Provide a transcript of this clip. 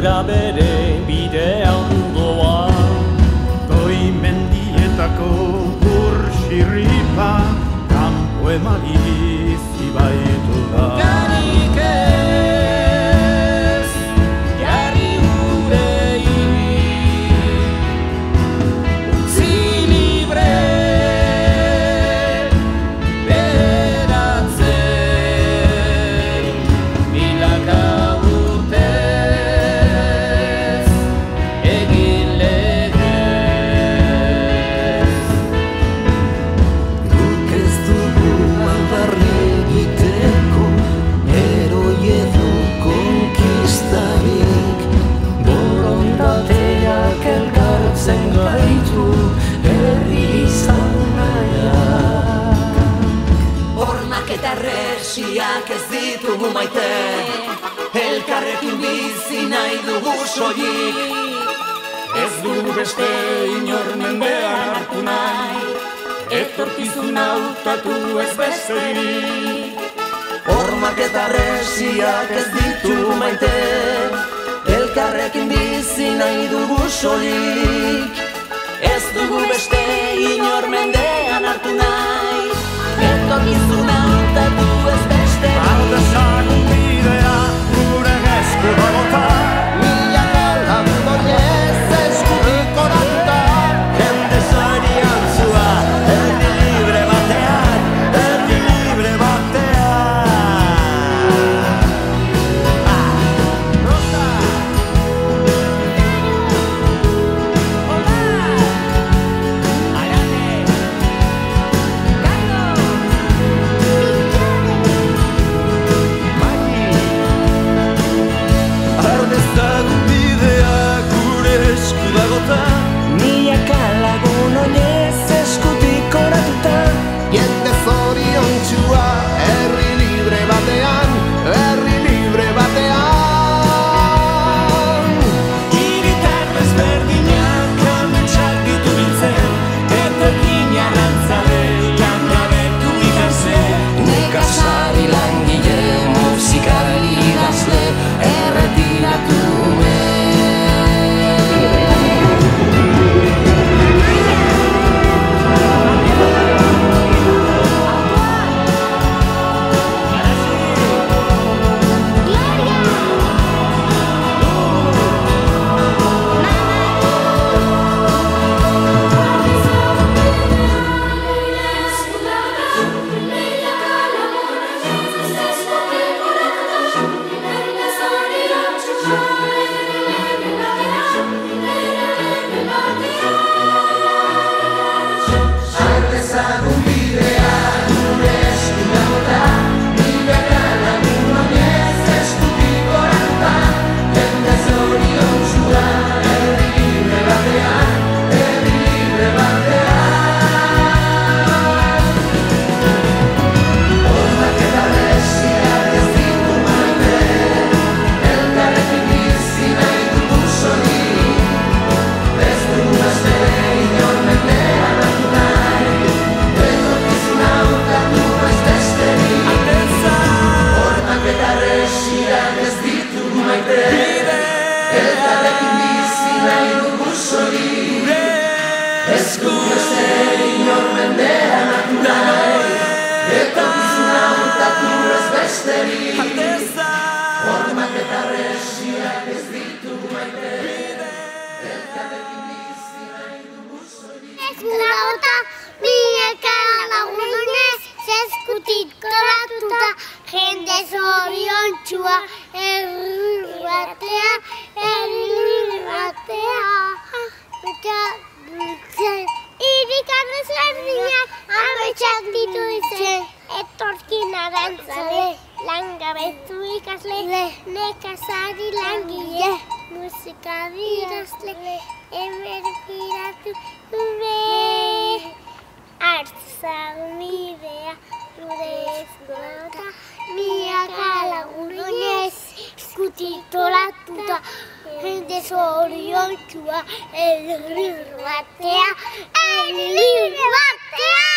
Euskara bere bidean doa. Goi mendietako burxirripa, kanpo emari zibaitu da. Garik ez, jarri gurei, utzi libre, beratzen, milaka urtez, egin legez. Guk ez dugu aldarri egiteko, heroi edo konkistarik. Borondateak elkartzen gaitu, herri izan nahiak. Hormak eta resiak ez ditugu maite, elkarrekin bizi nahi dugu soilik. Ez dugu beste inor mendean hartu nahi, etorkizuna hautatu ez besterik. Hormak eta resiak ez ditugu maite, elkarrekin bizi nahi dugu soilik. Ez dugu beste inor mendean hartu nahi, etorkizuna hautatu ez besterik. Aldezagun bidea gure esku bota, Milaka lagun oinez eskutik oratuta, jende zarian zua, erdi libre batean, erdi libre batean. Aldezagun bidea gure esku bota, Milaka lagun oinez eskutik oratuta, jende zoriontsua, herri libre batean, herri libre batean. Hiritar desberdinak ametsak ditu biltzen, etorkin arrantzale, langabetu ikasle. Nekazari langile, musikari idazle, erretiratu jende zoriontsua, herri batea, Hiritar desberdinak ametsak dituzten, etorkin arrantzale, langabetu ikasle, nekazari langile, musikari idazle, erretiratu be. Hartzagun bidea gure esku bota, milaka lagun oinez eskutik oratuta, jende zoriontsua, herri batea, herri batea.